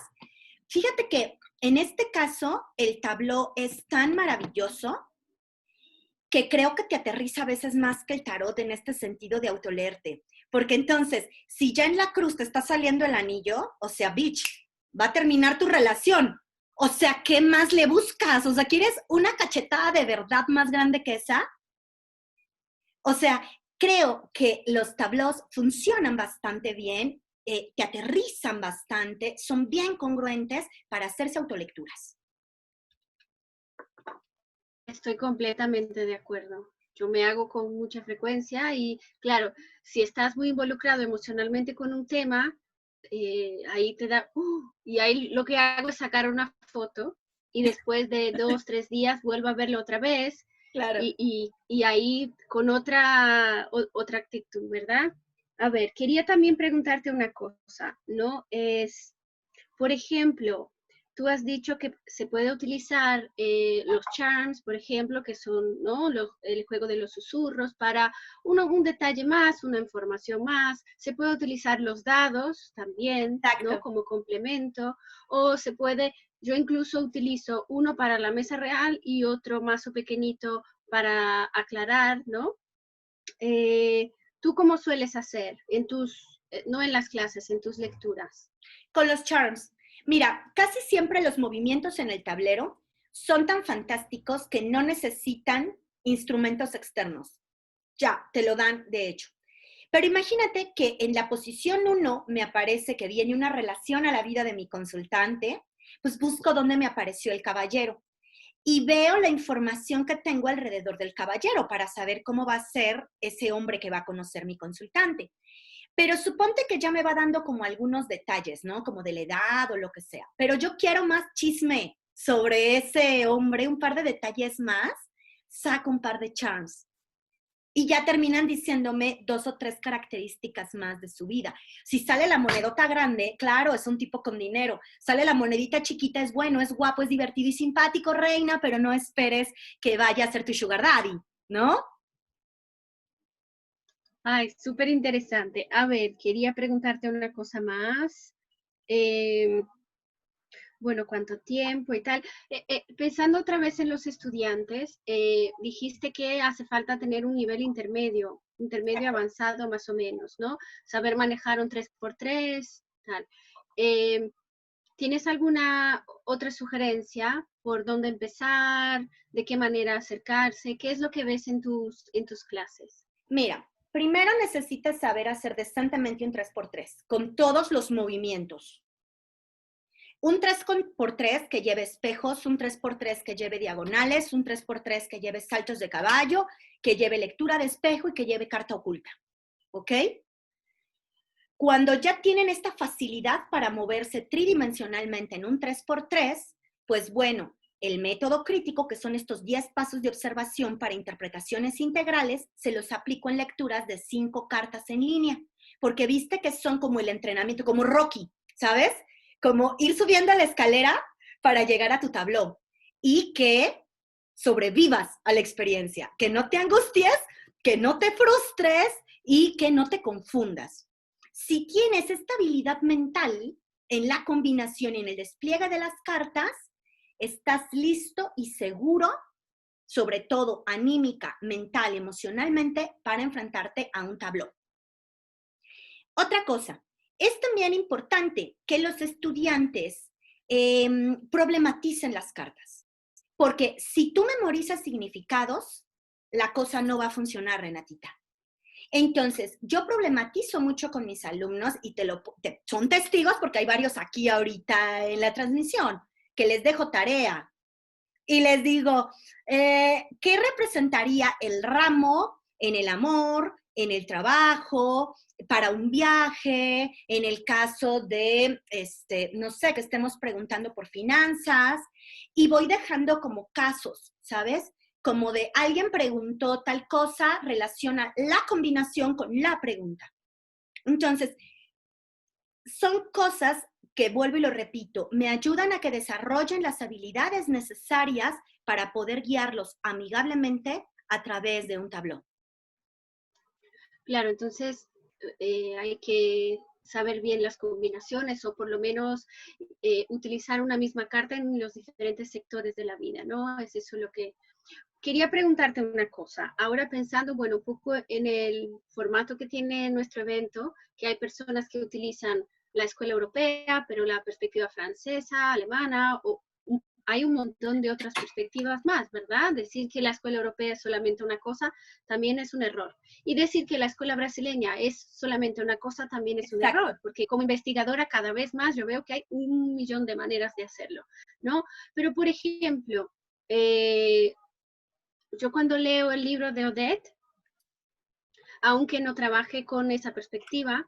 Fíjate que en este caso el tabló es tan maravilloso que creo que te aterriza a veces más que el tarot en este sentido de autoleerte. Porque entonces, si ya en la cruz te está saliendo el anillo, o sea, bitch, va a terminar tu relación. O sea, ¿qué más le buscas? O sea, ¿quieres una cachetada de verdad más grande que esa? O sea, creo que los tableaux funcionan bastante bien, te aterrizan bastante, son bien congruentes para hacerse autolecturas. Estoy completamente de acuerdo. Yo me hago con mucha frecuencia y claro, si estás muy involucrado emocionalmente con un tema, ahí te da, y ahí lo que hago es sacar una foto y después de 2, 3 días vuelvo a verlo otra vez Claro. y ahí con otra actitud, ¿verdad? A ver, quería también preguntarte una cosa, ¿no? Por ejemplo, tú has dicho que se puede utilizar los charms, por ejemplo, que son, ¿no?, el juego de los susurros para un detalle más, una información más. Se puede utilizar los dados también, ¿no?, Exacto. como complemento. O se puede, yo incluso utilizo uno para la mesa real y otro más pequeñito para aclarar, ¿no? ¿Tú cómo sueles hacer no en las clases, en tus lecturas? Con los charms. Mira, casi siempre los movimientos en el tablero son tan fantásticos que no necesitan instrumentos externos. Ya, te lo dan de hecho. Pero imagínate que en la posición 1 me aparece que viene una relación a la vida de mi consultante, pues busco dónde me apareció el caballero y veo la información que tengo alrededor del caballero para saber cómo va a ser ese hombre que va a conocer mi consultante. Pero suponte que ya me va dando como algunos detalles, ¿no? Como de la edad o lo que sea. Pero yo quiero más chisme sobre ese hombre, un par de detalles más, saco un par de charms. Y ya terminan diciéndome 2 o 3 características más de su vida. Si sale la monedota grande, claro, es un tipo con dinero. Sale la monedita chiquita, es bueno, es guapo, es divertido y simpático, reina, pero no esperes que vaya a ser tu sugar daddy, ¿no? Ay, súper interesante. A ver, quería preguntarte una cosa más. Eh, bueno, ¿cuánto tiempo y tal? Pensando otra vez en los estudiantes, dijiste que hace falta tener un nivel intermedio avanzado más o menos, ¿no? Saber manejar un 3x3, tal. Eh, ¿Tienes alguna otra sugerencia por dónde empezar? ¿De qué manera acercarse? ¿Qué es lo que ves en tus clases? Mira, primero necesitas saber hacer decentemente un 3x3 con todos los movimientos. Un 3x3 que lleve espejos, un 3x3 que lleve diagonales, un 3x3 que lleve saltos de caballo, que lleve lectura de espejo y que lleve carta oculta. ¿Ok? Cuando ya tienen esta facilidad para moverse tridimensionalmente en un 3x3, pues bueno, el método crítico, que son estos 10 pasos de observación para interpretaciones integrales, se los aplico en lecturas de 5 cartas en línea, porque viste que son como el entrenamiento, como Rocky, ¿sabes? Como ir subiendo la escalera para llegar a tu tabló y que sobrevivas a la experiencia, que no te angusties, que no te frustres y que no te confundas. Si tienes esta habilidad mental en la combinación y en el despliegue de las cartas, estás listo y seguro, sobre todo anímica, mental, emocionalmente, para enfrentarte a un tabló. Otra cosa, es también importante que los estudiantes problematicen las cartas, porque si tú memorizas significados, la cosa no va a funcionar, Renatita. Entonces, yo problematizo mucho con mis alumnos y son testigos porque hay varios aquí ahorita en la transmisión, que les dejo tarea y les digo, ¿qué representaría el ramo en el amor, en el trabajo, para un viaje, en el caso de, no sé, que estemos preguntando por finanzas? Y voy dejando como casos, ¿sabes? Como de alguien preguntó tal cosa, relaciona la combinación con la pregunta. Entonces, son cosas que, vuelvo y lo repito, me ayudan a que desarrollen las habilidades necesarias para poder guiarlos amigablemente a través de un tablón. Claro, entonces hay que saber bien las combinaciones o por lo menos utilizar una misma carta en los diferentes sectores de la vida, ¿no? Es eso lo que quería preguntarte una cosa. Ahora pensando, bueno, un poco en el formato que tiene nuestro evento, que hay personas que utilizan la escuela europea, pero la perspectiva francesa, alemana, hay un montón de otras perspectivas más, ¿verdad? Decir que la escuela europea es solamente una cosa también es un error. Y decir que la escuela brasileña es solamente una cosa también es un Exacto. error, porque como investigadora cada vez más yo veo que hay un millón de maneras de hacerlo, ¿no? Pero, por ejemplo, eh, yo cuando leo el libro de Odette, aunque no trabaje con esa perspectiva,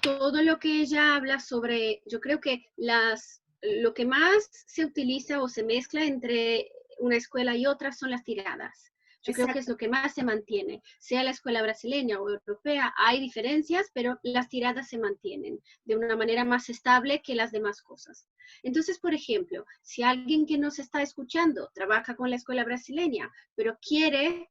todo lo que ella habla sobre, yo creo que lo que más se utiliza o se mezcla entre una escuela y otra son las tiradas. Yo creo que es Exacto. lo que más se mantiene, sea la escuela brasileña o europea, hay diferencias, pero las tiradas se mantienen de una manera más estable que las demás cosas. Entonces, por ejemplo, si alguien que nos está escuchando trabaja con la escuela brasileña, pero quiere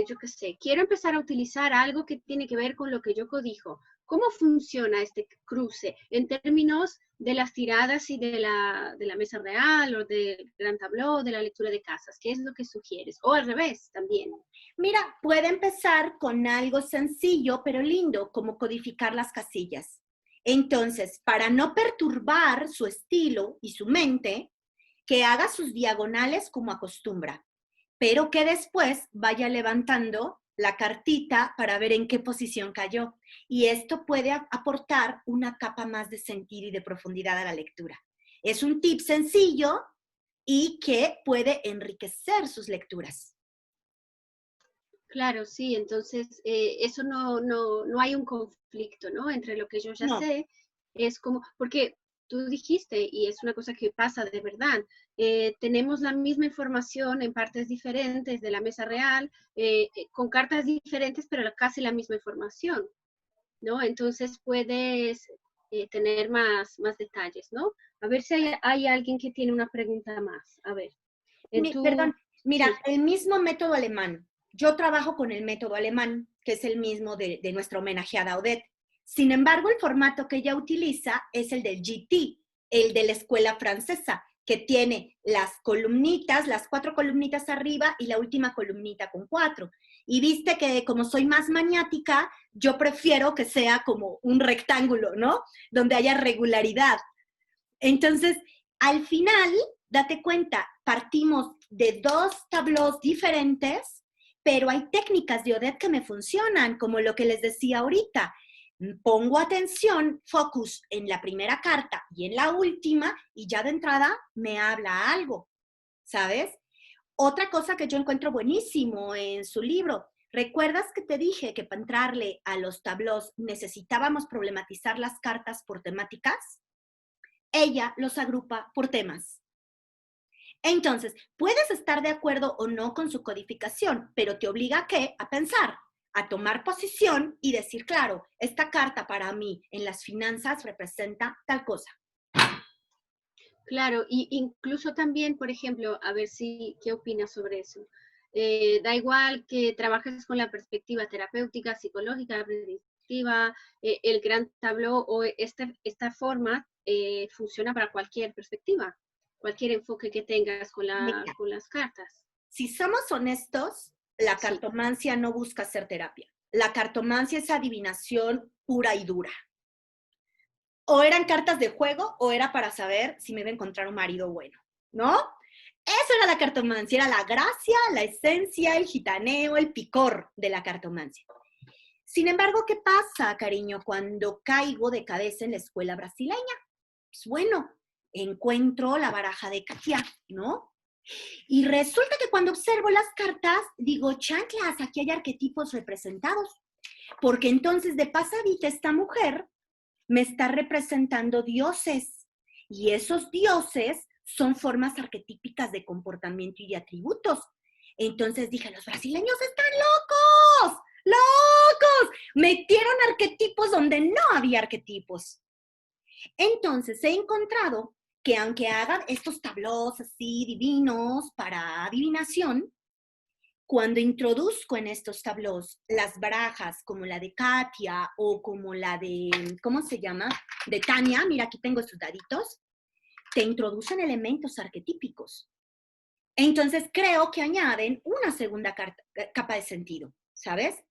yo qué sé, quiero empezar a utilizar algo que tiene que ver con lo que yo codijo. ¿Cómo funciona este cruce en términos de las tiradas y de la mesa real o del gran tabló, de la lectura de casas? ¿Qué es lo que sugieres? O al revés también. Mira, puede empezar con algo sencillo pero lindo, como codificar las casillas. Entonces, para no perturbar su estilo y su mente, que haga sus diagonales como acostumbra, pero que después vaya levantando la cartita para ver en qué posición cayó. Y esto puede aportar una capa más de sentido y de profundidad a la lectura. Es un tip sencillo y que puede enriquecer sus lecturas. Claro, sí, entonces eso no hay un conflicto, ¿no? Entre lo que yo ya No, sé, es como, porque tú dijiste, y es una cosa que pasa de verdad, tenemos la misma información en partes diferentes de la mesa real, con cartas diferentes, pero casi la misma información, ¿no? Entonces puedes tener más detalles, ¿no? A ver si hay alguien que tiene una pregunta más. A ver, en Perdón, tu, mira, sí. el mismo método alemán. Yo trabajo con el método alemán, que es el mismo de nuestra homenajeada Odette. Sin embargo, el formato que ella utiliza es el del GT, el de la escuela francesa, que tiene las columnitas, las 4 columnitas arriba y la última columnita con 4. Y viste que como soy más maniática, yo prefiero que sea como un rectángulo, ¿no? Donde haya regularidad. Entonces, al final, date cuenta, partimos de 2 tableaux diferentes, pero hay técnicas de Odette que me funcionan, como lo que les decía ahorita. Pongo atención, focus en la primera carta y en la última, y ya de entrada me habla algo, ¿sabes? Otra cosa que yo encuentro buenísimo en su libro, ¿recuerdas que te dije que para entrarle a los tableaux necesitábamos problematizar las cartas por temáticas? Ella los agrupa por temas. Entonces, puedes estar de acuerdo o no con su codificación, pero te obliga a qué? A pensar, a tomar posición y decir, claro, esta carta para mí en las finanzas representa tal cosa. Claro, y incluso también, por ejemplo, a ver si, ¿qué opinas sobre eso? Da igual que trabajes con la perspectiva terapéutica, psicológica, predictiva, el gran tabló o esta forma funciona para cualquier perspectiva, cualquier enfoque que tengas Mira, con las cartas. si somos honestos, la Sí, cartomancia no busca hacer terapia. La cartomancia es adivinación pura y dura. O eran cartas de juego o era para saber si me iba a encontrar un marido bueno, ¿no? Eso era la cartomancia, era la gracia, la esencia, el gitaneo, el picor de la cartomancia. Sin embargo, ¿qué pasa, cariño, cuando caigo de cabeza en la escuela brasileña? Pues bueno, encuentro la baraja de Katia, ¿no? Y resulta que cuando observo las cartas, digo, chanclas, aquí hay arquetipos representados. Porque entonces de pasadita esta mujer me está representando dioses. Y esos dioses son formas arquetípicas de comportamiento y de atributos. Entonces dije, los brasileños están locos, locos. Metieron arquetipos donde no había arquetipos. Entonces he encontrado que aunque hagan estos tableaux así divinos para adivinación, cuando introduzco en estos tableaux las barajas como la de Katia o como la de, ¿cómo se llama? De Tania, mira aquí tengo estos daditos, te introducen elementos arquetípicos. Entonces creo que añaden una segunda capa de sentido, ¿sabes?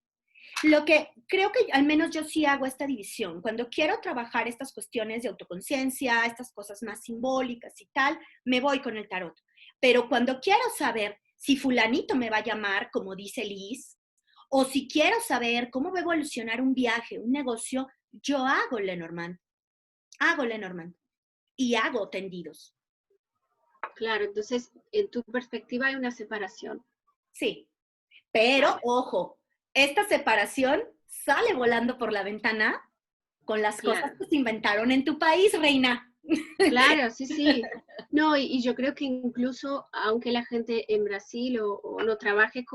Lo que creo que al menos yo sí hago esta división. Cuando quiero trabajar estas cuestiones de autoconciencia, estas cosas más simbólicas y tal, me voy con el tarot. Pero cuando quiero saber si fulanito me va a llamar, como dice Liz, o si quiero saber cómo va a evolucionar un viaje, un negocio, yo hago Lenormand. Hago Lenormand. Y hago tendidos. Claro, entonces, en tu perspectiva hay una separación. Sí, pero ojo, esta separación sale volando por la ventana con las cosas Claro, que se inventaron en tu país, reina. claro, sí, sí. No, y yo creo que incluso aunque la gente en Brasil o no trabaje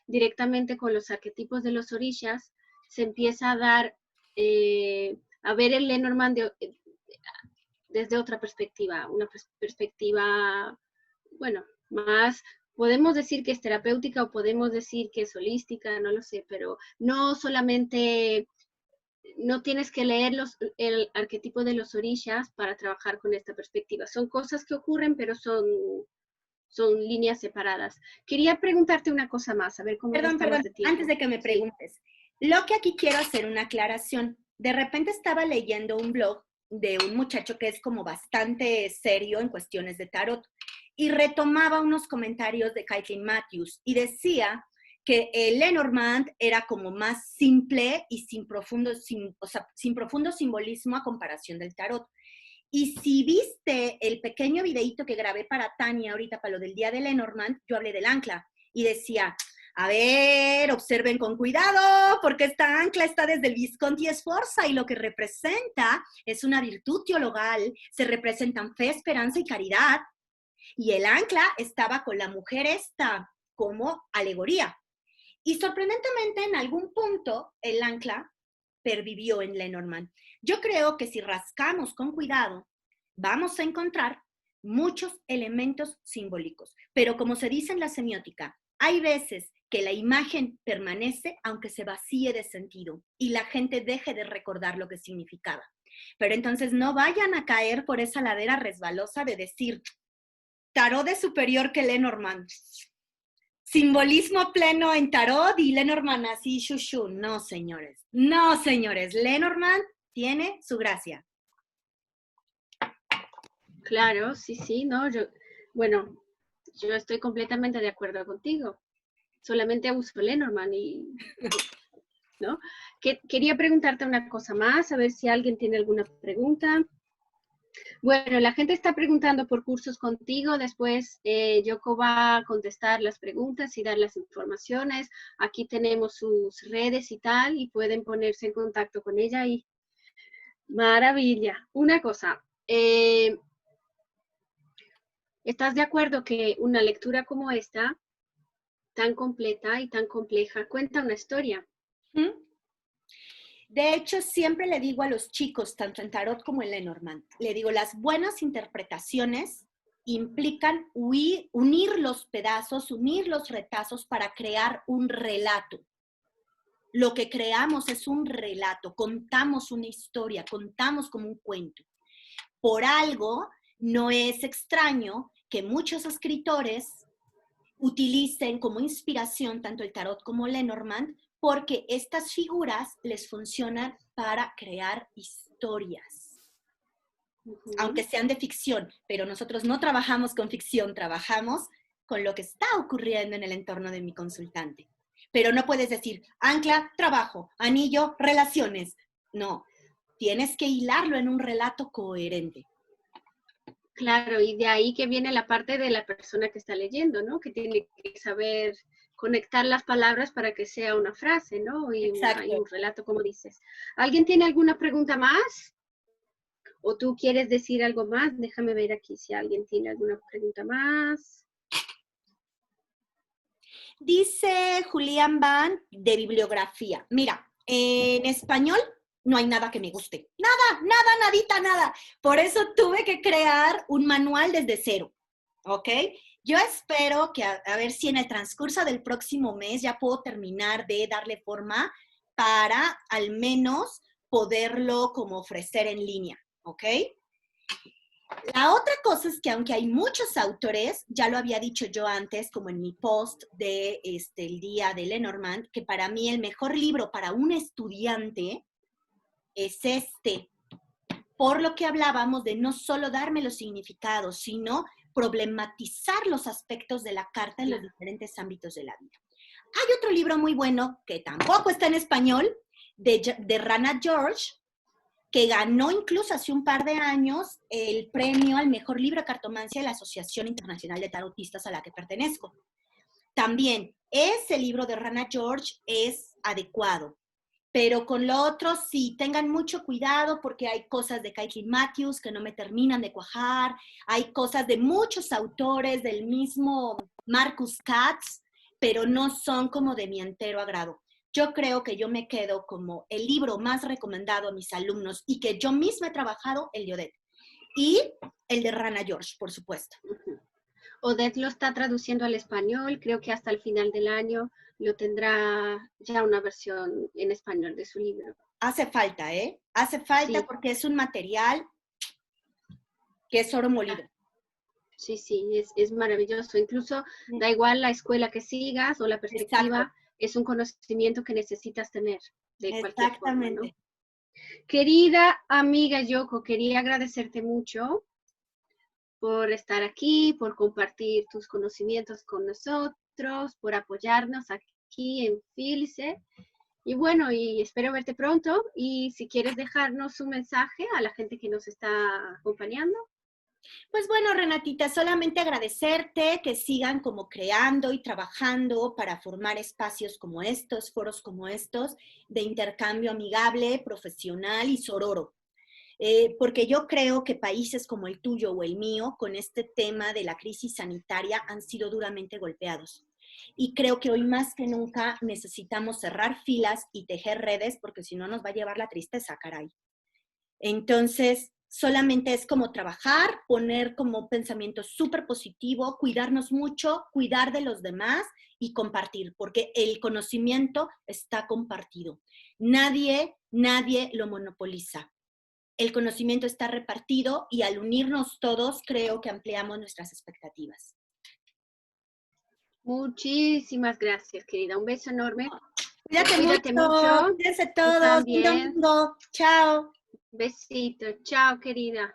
directamente con los arquetipos de los orishas, se empieza a dar, a ver el Lenormand desde otra perspectiva, una perspectiva, bueno, más, podemos decir que es terapéutica o podemos decir que es holística, no lo sé, pero no solamente, no tienes que leer el arquetipo de los orishas para trabajar con esta perspectiva. Son cosas que ocurren, pero son líneas separadas. Quería preguntarte una cosa más, a ver cómo estamos Perdón, de antes tiempo. de que me Sí, preguntes. Lo que aquí quiero hacer una aclaración. De repente estaba leyendo un blog de un muchacho que es como bastante serio en cuestiones de tarot y retomaba unos comentarios de Caitlin Matthews y decía que el Lenormand era como más simple y sin profundo simbolismo a comparación del tarot. Y si viste el pequeño videíto que grabé para Tania ahorita para lo del día de Lenormand, yo hablé del ancla y decía, a ver, observen con cuidado, porque esta ancla está desde el Visconti Sforza y lo que representa es una virtud teologal, se representan fe, esperanza y caridad. Y el ancla estaba con la mujer esta como alegoría. Y sorprendentemente, en algún punto, el ancla pervivió en Lenormand. Yo creo que si rascamos con cuidado, vamos a encontrar muchos elementos simbólicos. Pero como se dice en la semiótica, hay veces que la imagen permanece aunque se vacíe de sentido y la gente deje de recordar lo que significaba. Pero entonces no vayan a caer por esa ladera resbalosa de decir, tarot de superior que Lenormand. Simbolismo pleno en tarot y Lenormand así, shushu. No, señores. No, señores. Lenormand tiene su gracia. claro, sí, sí, no, bueno, yo estoy completamente de acuerdo contigo. Solamente uso Lenormand ¿no? Quería preguntarte una cosa más, a ver si alguien tiene alguna pregunta. Bueno, la gente está preguntando por cursos contigo, después Yoko va a contestar las preguntas y dar las informaciones. Aquí tenemos sus redes y tal, y pueden ponerse en contacto con ella y maravilla. Una cosa, ¿estás de acuerdo que una lectura como esta, tan completa y tan compleja, cuenta una historia? ¿Mm? De hecho, siempre le digo a los chicos, tanto en tarot como en Lenormand, le digo, las buenas interpretaciones implican unir los pedazos, unir los retazos para crear un relato. Lo que creamos es un relato, contamos una historia, contamos como un cuento. Por algo, no es extraño que muchos escritores utilicen como inspiración tanto el tarot como Lenormand, porque estas figuras les funcionan para crear historias, aunque sean de ficción, pero nosotros no trabajamos con ficción, trabajamos con lo que está ocurriendo en el entorno de mi consultante. Pero no puedes decir, ancla, trabajo, anillo, relaciones. No, tienes que hilarlo en un relato coherente. Claro, y de ahí que viene la parte de la persona que está leyendo, ¿no? Que tiene que saber conectar las palabras para que sea una frase, ¿no? Y un relato, como dices. ¿Alguien tiene alguna pregunta más? ¿O tú quieres decir algo más? Déjame ver aquí si alguien tiene alguna pregunta más. Dice Julián Van de bibliografía. Mira, en español no hay nada que me guste. Nada, nada, nadita, nada. Por eso tuve que crear un manual desde cero. ¿Ok? Yo espero que a ver si en el transcurso del próximo mes ya puedo terminar de darle forma para al menos poderlo como ofrecer en línea. ¿Ok? La otra cosa es que aunque hay muchos autores, ya lo había dicho yo antes, como en mi post de el día de Lenormand, que para mí el mejor libro para un estudiante es por lo que hablábamos de no solo darme los significados, sino problematizar los aspectos de la carta en los diferentes ámbitos de la vida. Hay otro libro muy bueno, que tampoco está en español, de Rana George, que ganó incluso hace un par de años el premio al mejor libro de cartomancia de la Asociación Internacional de Tarotistas a la que pertenezco. También, ese libro de Rana George es adecuado, pero con lo otro sí, tengan mucho cuidado porque hay cosas de Caitlin Matthews que no me terminan de cuajar, hay cosas de muchos autores del mismo Marcus Katz, pero no son como de mi entero agrado. Yo creo que yo me quedo como el libro más recomendado a mis alumnos y que yo misma he trabajado, el de Odette. Y el de Rana George, por supuesto. Odette lo está traduciendo al español, creo que hasta el final del año lo tendrá ya una versión en español de su libro. Hace falta, ¿eh? Hace falta, sí, porque es un material que es oro molido. Sí, sí, es maravilloso. Incluso da igual la escuela que sigas o la perspectiva, exacto, es un conocimiento que necesitas tener de cualquier forma, ¿no? Querida amiga Yoko, quería agradecerte mucho por estar aquí, por compartir tus conocimientos con nosotros, por apoyarnos aquí en Fílice. Y bueno, y espero verte pronto. Y si quieres dejarnos un mensaje a la gente que nos está acompañando. Pues bueno, Renatita, solamente agradecerte que sigan como creando y trabajando para formar espacios como estos, foros como estos, de intercambio amigable, profesional y sororo. Porque yo creo que países como el tuyo o el mío, con este tema de la crisis sanitaria, han sido duramente golpeados. Y creo que hoy más que nunca necesitamos cerrar filas y tejer redes, porque si no nos va a llevar la tristeza, caray. Entonces, solamente es como trabajar, poner como pensamiento súper positivo, cuidarnos mucho, cuidar de los demás y compartir, porque el conocimiento está compartido. Nadie lo monopoliza. El conocimiento está repartido y al unirnos todos creo que ampliamos nuestras expectativas. Muchísimas gracias, querida. Un beso enorme. Cuídate mucho. Cuídense todos. Buen domingo. Chao. Besito. Chao, querida.